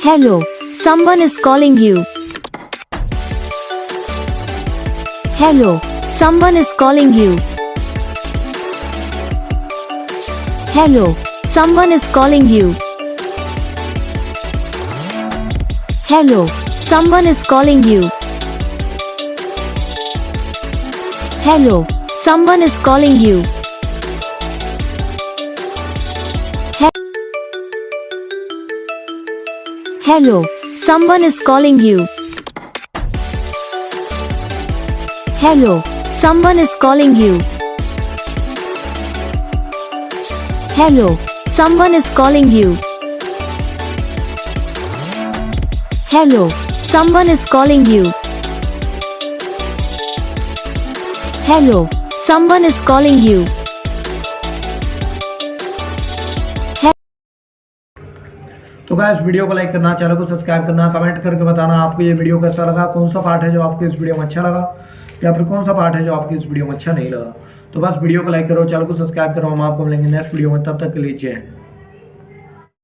Hello, someone is calling you. Hello, someone is calling you. Hello, someone is calling you. Hello, someone is calling you. Hello, someone is calling you. Hello, someone is calling you. Hello, someone is calling you. Hello, someone is calling you. Hello, someone is calling you. Hello, someone is calling you. तो guys video को like करना, channel को subscribe करना, comment करके बताना आपको ये video कैसा लगा, कौन सा पार्ट है जो आपको इस वीडियो में अच्छा लगा या फिर कौन सा पार्ट है जो आपको इस वीडियो में अच्छा नहीं लगा। तो बस वीडियो को लाइक करो, चैनल को सब्सक्राइब करो। हम आपको मिलेंगे नेक्स्ट वीडियो में, तब तक के लिए जय हिंद।